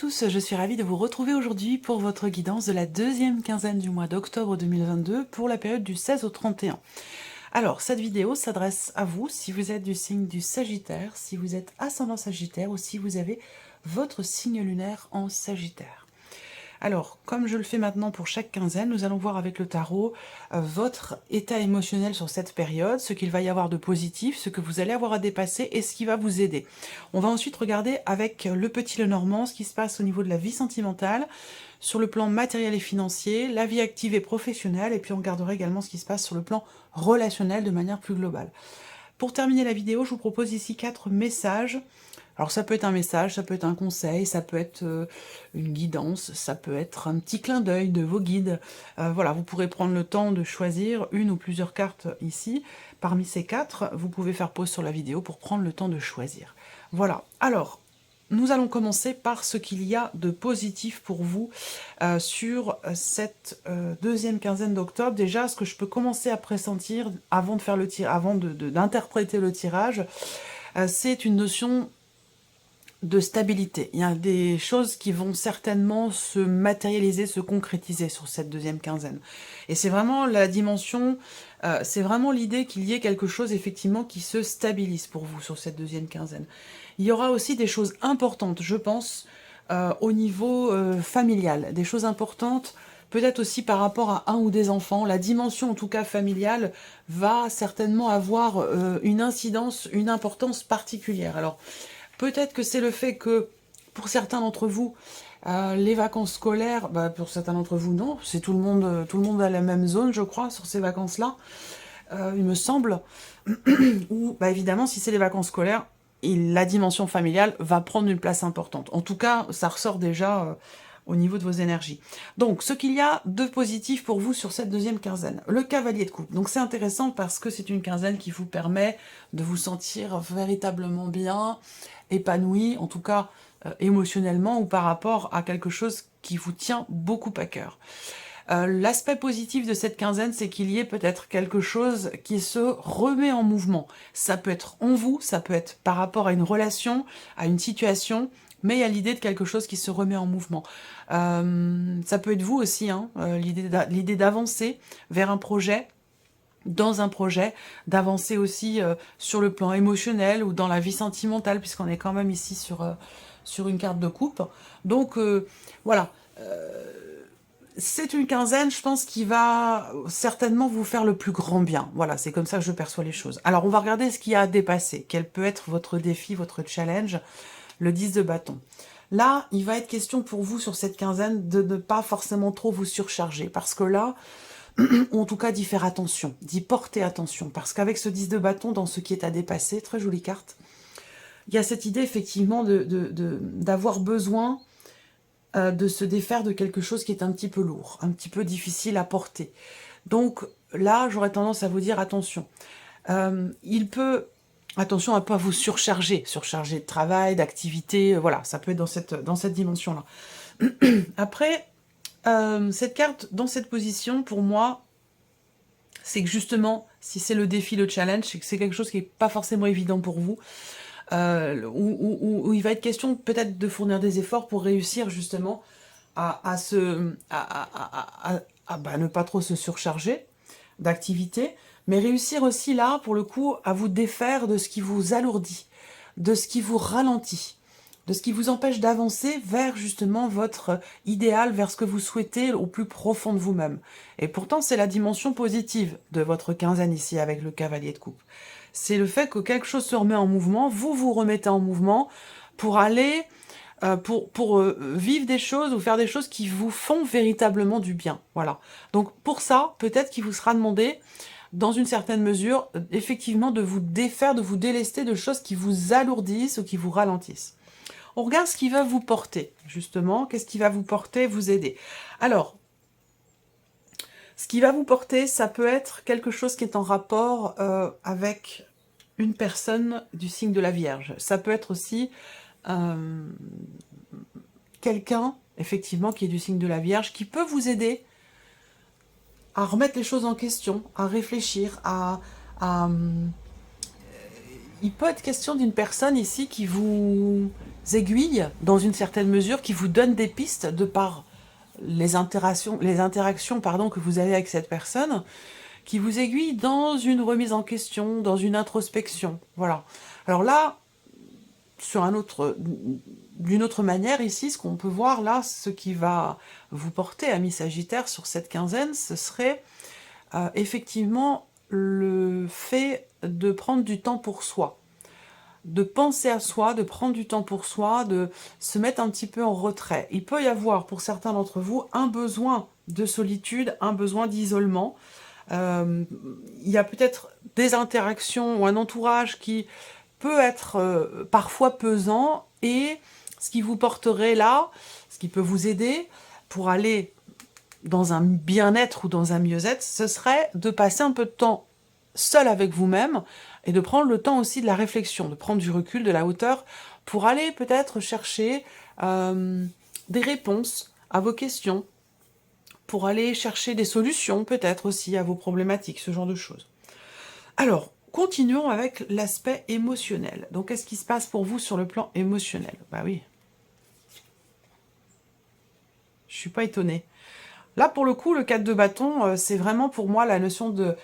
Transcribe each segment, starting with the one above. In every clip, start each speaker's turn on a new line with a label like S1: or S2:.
S1: tous, je suis ravie de vous retrouver aujourd'hui pour votre guidance de la deuxième quinzaine du mois d'octobre 2022 pour la période du 16 au 31. Alors, cette vidéo s'adresse à vous si vous êtes du signe du Sagittaire, si vous êtes ascendant Sagittaire ou si vous avez votre signe lunaire en Sagittaire. Alors, comme je le fais maintenant pour chaque quinzaine, nous allons voir avec le tarot votre état émotionnel sur cette période, ce qu'il va y avoir de positif, ce que vous allez avoir à dépasser et ce qui va vous aider. On va ensuite regarder avec le petit Lenormand ce qui se passe au niveau de la vie sentimentale, sur le plan matériel et financier, la vie active et professionnelle, et puis on regardera également ce qui se passe sur le plan relationnel de manière plus globale. Pour terminer la vidéo, je vous propose ici 4 messages. Alors ça peut être un message, ça peut être un conseil, ça peut être une guidance, ça peut être un petit clin d'œil de vos guides. Voilà, vous pourrez prendre le temps de choisir une ou plusieurs cartes ici. Parmi ces 4, vous pouvez faire pause sur la vidéo pour prendre le temps de choisir. Voilà, alors, nous allons commencer par ce qu'il y a de positif pour vous sur cette deuxième quinzaine d'octobre. Déjà, ce que je peux commencer à pressentir avant de faire le avant d'interpréter le tirage, c'est une notion de stabilité. Il y a des choses qui vont certainement se matérialiser, se concrétiser sur cette deuxième quinzaine. Et c'est vraiment la dimension, c'est vraiment l'idée qu'il y ait quelque chose effectivement qui se stabilise pour vous sur cette deuxième quinzaine. Il y aura aussi des choses importantes, je pense, au niveau familial. Des choses importantes, peut-être aussi par rapport à un ou des enfants. La dimension, en tout cas familiale, va certainement avoir une incidence, une importance particulière. Alors, peut-être que c'est le fait que, pour certains d'entre vous, les vacances scolaires, pour certains d'entre vous, non, c'est tout le monde a la même zone, je crois, sur ces vacances-là, il me semble, ou évidemment, si c'est les vacances scolaires, la dimension familiale va prendre une place importante. En tout cas, ça ressort déjà au niveau de vos énergies. Donc, ce qu'il y a de positif pour vous sur cette deuxième quinzaine, le cavalier de coupe. Donc c'est intéressant parce que c'est une quinzaine qui vous permet de vous sentir véritablement bien, épanoui, en tout cas émotionnellement, ou par rapport à quelque chose qui vous tient beaucoup à cœur. L'aspect positif de cette quinzaine, c'est qu'il y ait peut-être quelque chose qui se remet en mouvement. Ça peut être en vous, ça peut être par rapport à une relation, à une situation, mais il y a l'idée de quelque chose qui se remet en mouvement. Ça peut être vous aussi, hein, l'idée d'avancer vers un projet, dans un projet, d'avancer aussi sur le plan émotionnel ou dans la vie sentimentale, puisqu'on est quand même ici sur une carte de coupe. Donc voilà, c'est une quinzaine, je pense, qui va certainement vous faire le plus grand bien. Voilà, c'est comme ça que je perçois les choses. Alors, on va regarder ce qu'il y a à dépasser. Quel peut être votre défi, votre challenge, le 10 de bâton. Là, il va être question pour vous sur cette quinzaine de ne pas forcément trop vous surcharger. Parce que là, ou en tout cas d'y faire attention, d'y porter attention. Parce qu'avec ce 10 de bâton, dans ce qui est à dépasser, très jolie carte, il y a cette idée effectivement d'avoir besoin de se défaire de quelque chose qui est un petit peu lourd, un petit peu difficile à porter. Donc là, j'aurais tendance à vous dire attention. Attention à ne pas vous surcharger de travail, d'activité, voilà, ça peut être dans cette dimension-là. Après, cette carte, dans cette position, pour moi, c'est que justement, si c'est le défi, le challenge, c'est que c'est quelque chose qui n'est pas forcément évident pour vous, où il va être question peut-être de fournir des efforts pour réussir justement à ne pas trop se surcharger d'activités, mais réussir aussi là, pour le coup, à vous défaire de ce qui vous alourdit, de ce qui vous ralentit, de ce qui vous empêche d'avancer vers justement votre idéal, vers ce que vous souhaitez au plus profond de vous-même. Et pourtant, c'est la dimension positive de votre quinzaine ici avec le cavalier de coupe. C'est le fait que quelque chose se remet en mouvement, vous vous remettez en mouvement pour aller, pour vivre des choses ou faire des choses qui vous font véritablement du bien. Voilà. Donc pour ça, peut-être qu'il vous sera demandé, dans une certaine mesure, effectivement, de vous défaire, de vous délester de choses qui vous alourdissent ou qui vous ralentissent. On regarde ce qui va vous porter, justement. Qu'est-ce qui va vous porter, vous aider? Alors, ce qui va vous porter, ça peut être quelque chose qui est en rapport avec une personne du signe de la Vierge. Ça peut être aussi quelqu'un, effectivement, qui est du signe de la Vierge, qui peut vous aider à remettre les choses en question, à réfléchir, il peut être question d'une personne ici qui vous... aiguilles, dans une certaine mesure, qui vous donnent des pistes de par les interactions pardon, que vous avez avec cette personne, qui vous aiguillent dans une remise en question, dans une introspection. Voilà. Alors là, d'une autre manière, ici, ce qu'on peut voir là, ce qui va vous porter, amis Sagittaire, sur cette quinzaine, ce serait effectivement le fait de prendre du temps pour soi, de penser à soi, de prendre du temps pour soi, de se mettre un petit peu en retrait. Il peut y avoir, pour certains d'entre vous, un besoin de solitude, un besoin d'isolement. Il y a peut-être des interactions ou un entourage qui peut être parfois pesant, et ce qui vous porterait là, ce qui peut vous aider pour aller dans un bien-être ou dans un mieux-être, ce serait de passer un peu de temps seul avec vous-même et de prendre le temps aussi de la réflexion, de prendre du recul, de la hauteur, pour aller peut-être chercher des réponses à vos questions, pour aller chercher des solutions peut-être aussi à vos problématiques, ce genre de choses. Alors, continuons avec l'aspect émotionnel. Donc, qu'est-ce qui se passe pour vous sur le plan émotionnel? Bah oui. Je suis pas étonnée. Là, pour le coup, le 4 de bâton, c'est vraiment pour moi la notion de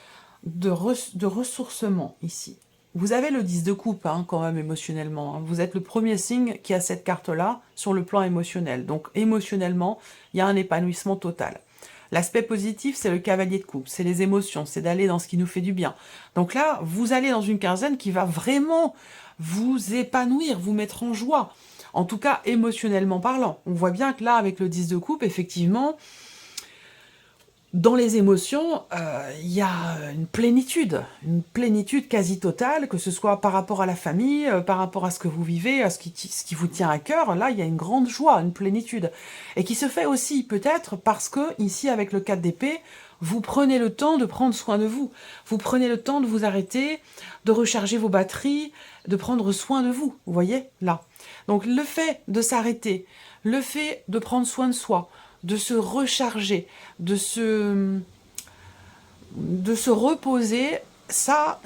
S1: ressourcement ici. Vous avez le 10 de coupe hein, quand même émotionnellement. Hein. Vous êtes le premier signe qui a cette carte-là sur le plan émotionnel. Donc émotionnellement, il y a un épanouissement total. L'aspect positif, c'est le cavalier de coupe, c'est les émotions, c'est d'aller dans ce qui nous fait du bien. Donc là, vous allez dans une quinzaine qui va vraiment vous épanouir, vous mettre en joie. En tout cas, émotionnellement parlant. On voit bien que là, avec le 10 de coupe, effectivement, dans les émotions, il y a une plénitude quasi totale, que ce soit par rapport à la famille, par rapport à ce que vous vivez, à ce qui vous tient à cœur. Là, il y a une grande joie, une plénitude. Et qui se fait aussi peut-être parce que, ici, avec le 4 d'épée, vous prenez le temps de prendre soin de vous. Vous prenez le temps de vous arrêter, de recharger vos batteries, de prendre soin de vous. Vous voyez, là. Donc, le fait de s'arrêter, le fait de prendre soin de soi, de se recharger, de se reposer, ça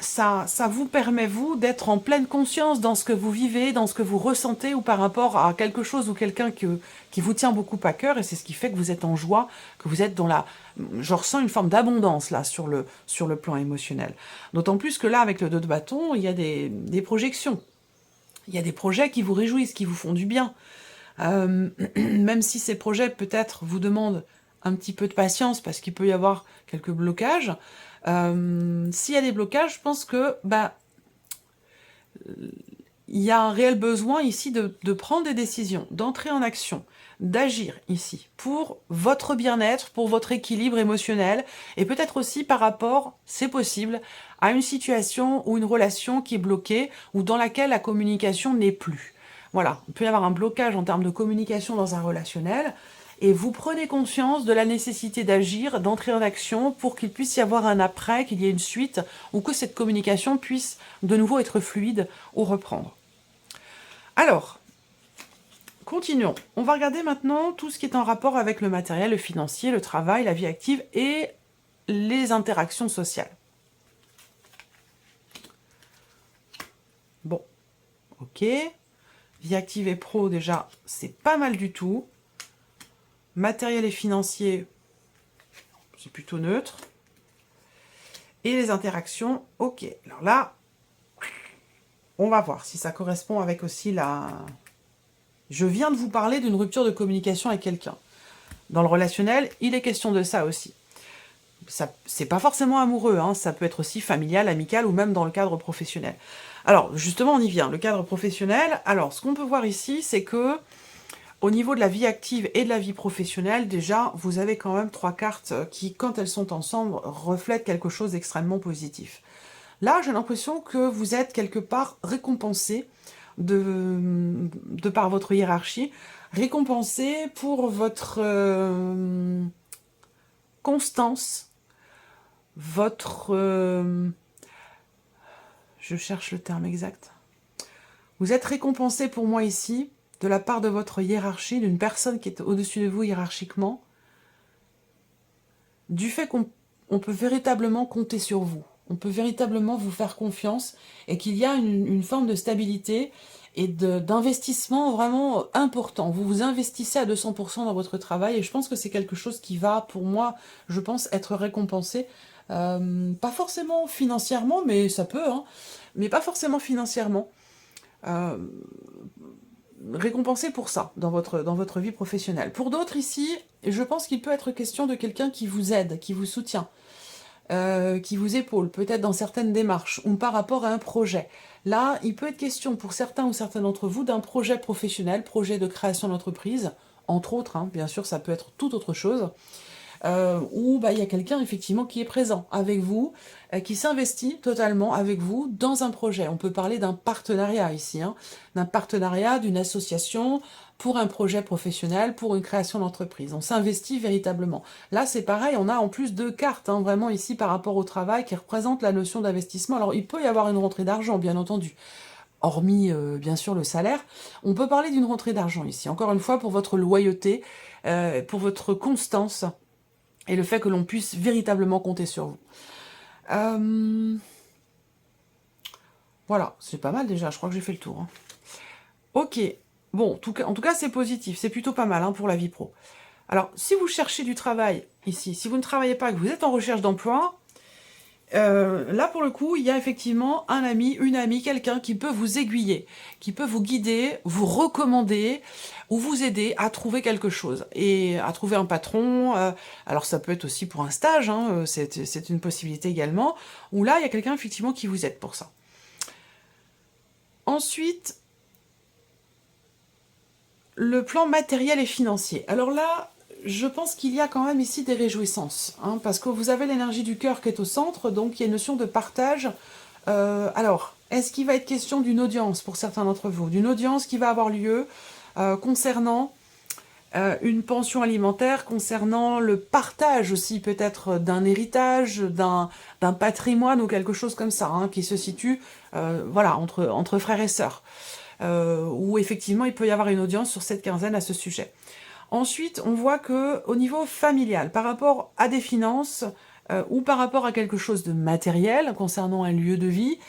S1: vous permet, vous, d'être en pleine conscience dans ce que vous vivez, dans ce que vous ressentez, ou par rapport à quelque chose ou quelqu'un qui vous tient beaucoup à cœur, et c'est ce qui fait que vous êtes en joie, que vous êtes dans la... Je ressens une forme d'abondance, là, sur le plan émotionnel. D'autant plus que là, avec le 2 de bâton, il y a des projections. Il y a des projets qui vous réjouissent, qui vous font du bien. Même si ces projets peut-être vous demandent un petit peu de patience parce qu'il peut y avoir quelques blocages, s'il y a des blocages, je pense que il y a un réel besoin ici de prendre des décisions, d'entrer en action, d'agir ici pour votre bien-être, pour votre équilibre émotionnel, et peut-être aussi par rapport, c'est possible, à une situation ou une relation qui est bloquée ou dans laquelle la communication n'est plus. Voilà, il peut y avoir un blocage en termes de communication dans un relationnel, et vous prenez conscience de la nécessité d'agir, d'entrer en action pour qu'il puisse y avoir un après, qu'il y ait une suite, ou que cette communication puisse de nouveau être fluide ou reprendre. Alors, continuons. On va regarder maintenant tout ce qui est en rapport avec le matériel, le financier, le travail, la vie active et les interactions sociales. Bon, ok. Vie active et pro, déjà, c'est pas mal du tout. Matériel et financier, c'est plutôt neutre. Et les interactions, ok. Alors là, on va voir si ça correspond avec aussi la... Je viens de vous parler d'une rupture de communication avec quelqu'un. Dans le relationnel, il est question de ça aussi. C'est pas forcément amoureux, hein, ça peut être aussi familial, amical ou même dans le cadre professionnel. Alors, justement, on y vient. Le cadre professionnel, alors, ce qu'on peut voir ici, c'est que au niveau de la vie active et de la vie professionnelle, déjà, vous avez quand même 3 cartes qui, quand elles sont ensemble, reflètent quelque chose d'extrêmement positif. Là, j'ai l'impression que vous êtes quelque part récompensé de par votre hiérarchie, récompensé pour votre constance, votre... je cherche le terme exact. Vous êtes récompensé pour moi ici, de la part de votre hiérarchie, d'une personne qui est au-dessus de vous hiérarchiquement, du fait qu'on peut véritablement compter sur vous. On peut véritablement vous faire confiance et qu'il y a une forme de stabilité et d'investissement vraiment important. Vous vous investissez à 200% dans votre travail et je pense que c'est quelque chose qui va, pour moi, je pense, être récompensé. Pas forcément financièrement, mais ça peut, hein, mais pas forcément financièrement. Euh, récompensé pour ça dans votre vie professionnelle. Pour d'autres ici, je pense qu'il peut être question de quelqu'un qui vous aide, qui vous soutient, qui vous épaule, peut-être dans certaines démarches, ou par rapport à un projet. Là, il peut être question pour certains ou certaines d'entre vous d'un projet professionnel, projet de création d'entreprise, entre autres, hein, bien sûr, ça peut être toute autre chose, où bah, il y a quelqu'un effectivement qui est présent avec vous, qui s'investit totalement avec vous dans un projet. On peut parler d'un partenariat ici, hein, d'un partenariat, d'une association pour un projet professionnel, pour une création d'entreprise. On s'investit véritablement. Là, c'est pareil, on a en plus deux cartes, hein, vraiment ici par rapport au travail, qui représentent la notion d'investissement. Alors, il peut y avoir une rentrée d'argent, bien entendu. Hormis, bien sûr, le salaire, on peut parler d'une rentrée d'argent ici. Encore une fois, pour votre loyauté, pour votre constance, et le fait que l'on puisse véritablement compter sur vous. Voilà, c'est pas mal déjà, je crois que j'ai fait le tour. Hein. Ok, bon, en tout cas c'est positif, c'est plutôt pas mal hein, pour la vie pro. Alors, si vous cherchez du travail ici, si vous ne travaillez pas, que vous êtes en recherche d'emploi, là, pour le coup, il y a effectivement un ami, une amie, quelqu'un qui peut vous aiguiller, qui peut vous guider, vous recommander ou vous aider à trouver quelque chose et à trouver un patron. Alors, ça peut être aussi pour un stage, hein, c'est une possibilité également, où là, il y a quelqu'un effectivement qui vous aide pour ça. Ensuite, le plan matériel et financier. Alors là, je pense qu'il y a quand même ici des réjouissances, hein, parce que vous avez l'énergie du cœur qui est au centre, donc il y a une notion de partage. Alors, est-ce qu'il va être question d'une audience pour certains d'entre vous, d'une audience qui va avoir lieu concernant une pension alimentaire, concernant le partage aussi peut-être d'un héritage, d'un patrimoine ou quelque chose comme ça, hein, qui se situe voilà, entre frères et sœurs, où effectivement il peut y avoir une audience sur cette quinzaine à ce sujet. Ensuite, on voit que au niveau familial, par rapport à des finances ou par rapport à quelque chose de matériel concernant un lieu de vie,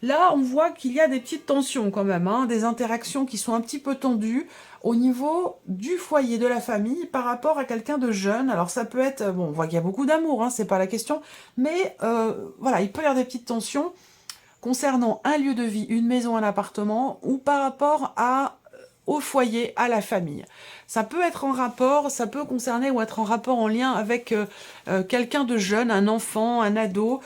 S1: là, on voit qu'il y a des petites tensions quand même, hein, des interactions qui sont un petit peu tendues au niveau du foyer, de la famille, par rapport à quelqu'un de jeune. Alors ça peut être, bon, on voit qu'il y a beaucoup d'amour, hein, c'est pas la question, mais voilà, il peut y avoir des petites tensions concernant un lieu de vie, une maison, un appartement, ou par rapport au foyer, à la famille. Ça peut être en rapport, ça peut concerner ou être en rapport, en lien avec quelqu'un de jeune, un enfant, un ado.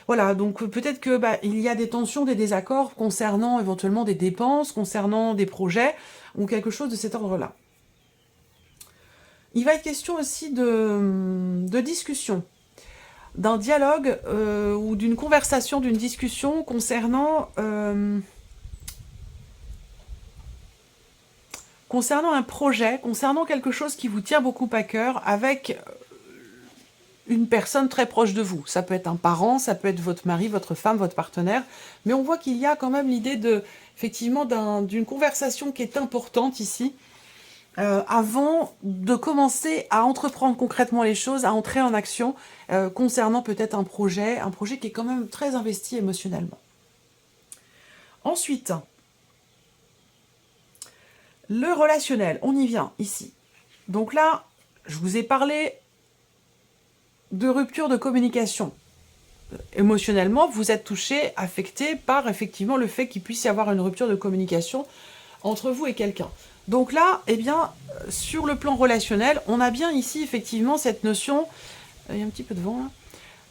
S1: Voilà, donc peut-être que il y a des tensions, des désaccords concernant éventuellement des dépenses, concernant des projets, ou quelque chose de cet ordre-là. Il va être question aussi de discussion, d'un dialogue ou d'une conversation, d'une discussion concernant un projet, concernant quelque chose qui vous tient beaucoup à cœur, avec une personne très proche de vous. Ça peut être un parent, ça peut être votre mari, votre femme, votre partenaire, mais on voit qu'il y a quand même l'idée effectivement d'une conversation qui est importante ici, avant de commencer à entreprendre concrètement les choses, à entrer en action, concernant peut-être un projet qui est quand même très investi émotionnellement. Ensuite, le relationnel, on y vient ici. Donc là, je vous ai parlé de rupture de communication. Émotionnellement, vous êtes touché, affecté par effectivement le fait qu'il puisse y avoir une rupture de communication entre vous et quelqu'un. Donc là, eh bien, sur le plan relationnel, on a bien ici effectivement cette notion, il y a un petit peu de vent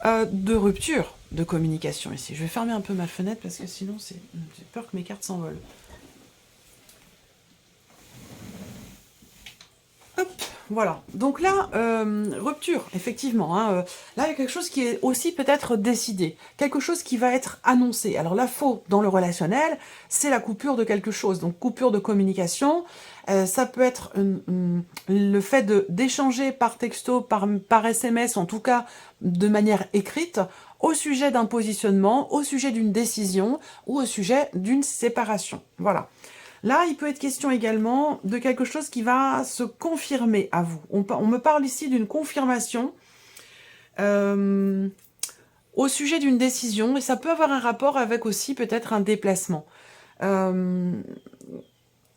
S1: là, de rupture de communication ici. Je vais fermer un peu ma fenêtre parce que sinon j'ai peur que mes cartes s'envolent. Hop, voilà. Donc là, rupture, effectivement. Hein, là, il y a quelque chose qui est aussi peut-être décidé. Quelque chose qui va être annoncé. Alors la faute dans le relationnel, c'est la coupure de quelque chose. Donc coupure de communication. Ça peut être le fait d'échanger par texto, par SMS, en tout cas de manière écrite, au sujet d'un positionnement, au sujet d'une décision ou au sujet d'une séparation. Voilà. Là, il peut être question également de quelque chose qui va se confirmer à vous. On me parle ici d'une confirmation au au sujet d'une décision, et ça peut avoir un rapport avec aussi peut-être un déplacement.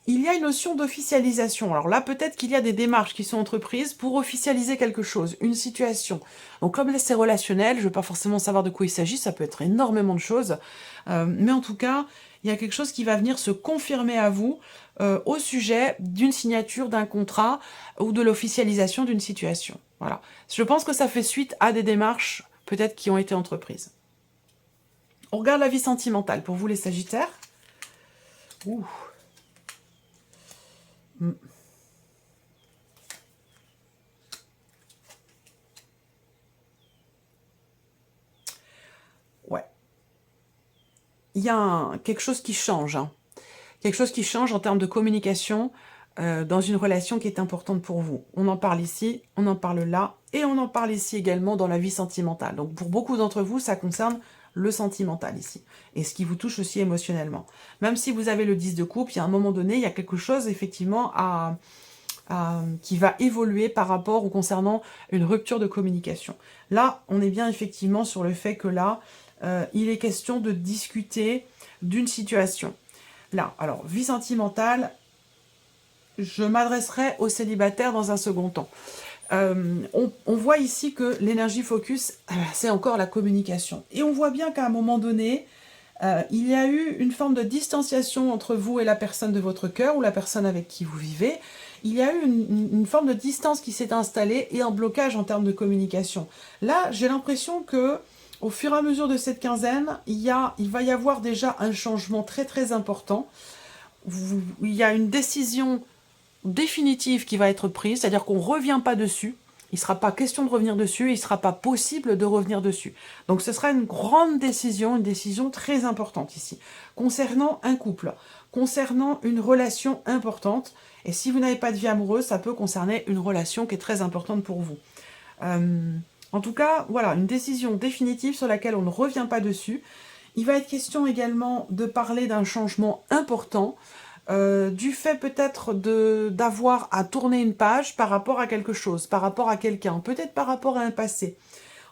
S1: Il y a une notion d'officialisation. Alors là, peut-être qu'il y a des démarches qui sont entreprises pour officialiser quelque chose, une situation. Donc comme c'est relationnel, je ne veux pas forcément savoir de quoi il s'agit, ça peut être énormément de choses. Mais en tout cas, il y a quelque chose qui va venir se confirmer à vous au sujet d'une signature d'un contrat ou de l'officialisation d'une situation. Voilà. Je pense que ça fait suite à des démarches peut-être qui ont été entreprises. On regarde la vie sentimentale pour vous les Sagittaires. Ouh. Ouais. Il y a quelque chose qui change. Hein. Quelque chose qui change en termes de communication dans une relation qui est importante pour vous. On en parle ici, on en parle là, et on en parle ici également dans la vie sentimentale. Donc pour beaucoup d'entre vous, ça concerne le sentimental ici, et ce qui vous touche aussi émotionnellement. Même si vous avez le 10 de coupe, il y a un moment donné, il y a quelque chose effectivement qui va évoluer par rapport ou concernant une rupture de communication. Là, on est bien effectivement sur le fait que là, il est question de discuter d'une situation. Là, alors, vie sentimentale, je m'adresserai aux célibataires dans un second temps. On voit ici que l'énergie focus, c'est encore la communication. Et on voit bien qu'à un moment donné, il y a eu une forme de distanciation entre vous et la personne de votre cœur ou la personne avec qui vous vivez. Il y a eu une forme de distance qui s'est installée et un blocage en termes de communication. Là, j'ai l'impression que au fur et à mesure de cette quinzaine, il va y avoir déjà un changement très très important. Il y a une décision définitive qui va être prise, c'est-à-dire qu'on ne revient pas dessus. Il ne sera pas question de revenir dessus, il ne sera pas possible de revenir dessus. Donc ce sera une grande décision, une décision très importante ici, concernant un couple, concernant une relation importante. Et si vous n'avez pas de vie amoureuse, ça peut concerner une relation qui est très importante pour vous. En tout cas, voilà, une décision définitive sur laquelle on ne revient pas dessus. Il va être question également de parler d'un changement important, du fait peut-être d'avoir à tourner une page par rapport à quelque chose, par rapport à quelqu'un, peut-être par rapport à un passé.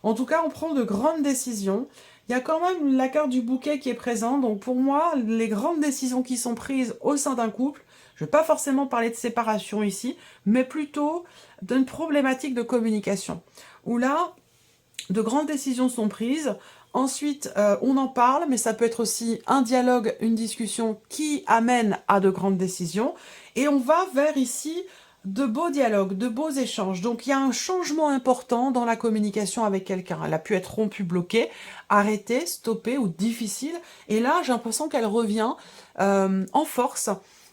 S1: En tout cas, on prend de grandes décisions. Il y a quand même la carte du bouquet qui est présente, donc pour moi, les grandes décisions qui sont prises au sein d'un couple, je ne vais pas forcément parler de séparation ici, mais plutôt d'une problématique de communication, où là, de grandes décisions sont prises. Ensuite, on en parle, mais ça peut être aussi un dialogue, une discussion qui amène à de grandes décisions. Et on va vers ici de beaux dialogues, de beaux échanges. Donc il y a un changement important dans la communication avec quelqu'un. Elle a pu être rompue, bloquée, arrêtée, stoppée ou difficile. Et là, j'ai l'impression qu'elle revient en force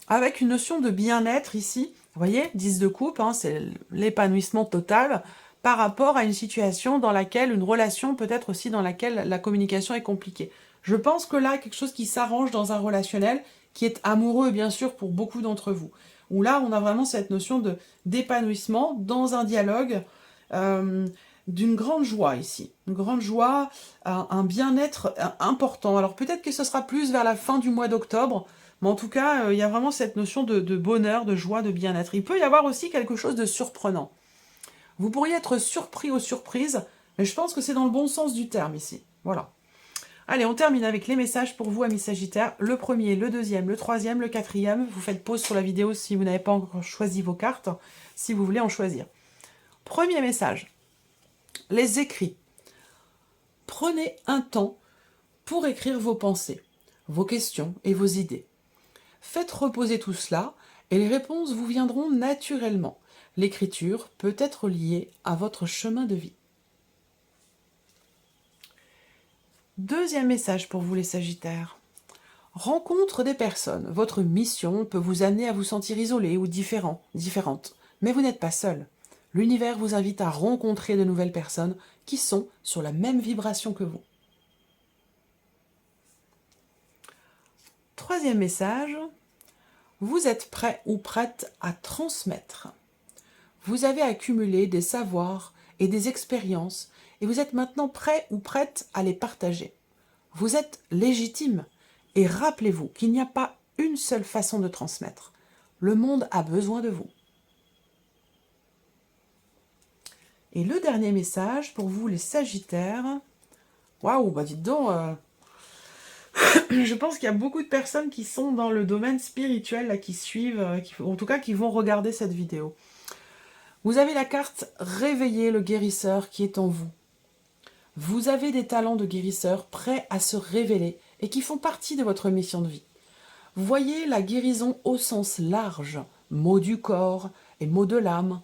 S1: avec une notion de bien-être ici. Vous voyez, 10 de coupe, hein, c'est l'épanouissement total par rapport à une situation dans laquelle, une relation peut-être aussi dans laquelle la communication est compliquée. Je pense que là, quelque chose qui s'arrange dans un relationnel, qui est amoureux bien sûr pour beaucoup d'entre vous, où là on a vraiment cette notion d'épanouissement dans un dialogue, d'une grande joie ici, une grande joie, un bien-être important. Alors peut-être que ce sera plus vers la fin du mois d'octobre, mais en tout cas, il y a vraiment cette notion de bonheur, de joie, de bien-être. Il peut y avoir aussi quelque chose de surprenant. Vous pourriez être surpris ou surprise, mais je pense que c'est dans le bon sens du terme ici. Voilà. Allez, on termine avec les messages pour vous, amis Sagittaires. Le premier, le deuxième, le troisième, le quatrième. Vous faites pause sur la vidéo si vous n'avez pas encore choisi vos cartes, si vous voulez en choisir. Premier message, les écrits. Prenez un temps pour écrire vos pensées, vos questions et vos idées. Faites reposer tout cela et les réponses vous viendront naturellement. L'écriture peut être liée à votre chemin de vie. Deuxième message pour vous les Sagittaires. Rencontre des personnes. Votre mission peut vous amener à vous sentir isolé ou différente. Mais vous n'êtes pas seul. L'univers vous invite à rencontrer de nouvelles personnes qui sont sur la même vibration que vous. Troisième message. Vous êtes prêt ou prête à transmettre. Vous avez accumulé des savoirs et des expériences et vous êtes maintenant prêt ou prête à les partager. Vous êtes légitime et rappelez-vous qu'il n'y a pas une seule façon de transmettre. Le monde a besoin de vous. Et le dernier message pour vous les Sagittaires, Waouh, bah dites donc, je pense qu'il y a beaucoup de personnes qui sont dans le domaine spirituel, là, qui suivent, en tout cas qui vont regarder cette vidéo. Vous avez la carte « Réveiller le guérisseur qui est en vous ». Vous avez des talents de guérisseur prêts à se révéler et qui font partie de votre mission de vie. Voyez la guérison au sens large, maux du corps et maux de l'âme.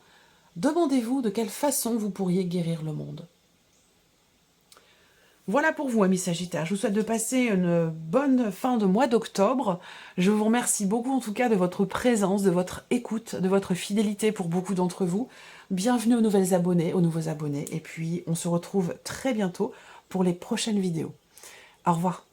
S1: Demandez-vous de quelle façon vous pourriez guérir le monde. Voilà pour vous, amis Sagittaires. Je vous souhaite de passer une bonne fin de mois d'octobre. Je vous remercie beaucoup, en tout cas, de votre présence, de votre écoute, de votre fidélité pour beaucoup d'entre vous. Bienvenue aux nouveaux abonnés. Et puis, on se retrouve très bientôt pour les prochaines vidéos. Au revoir.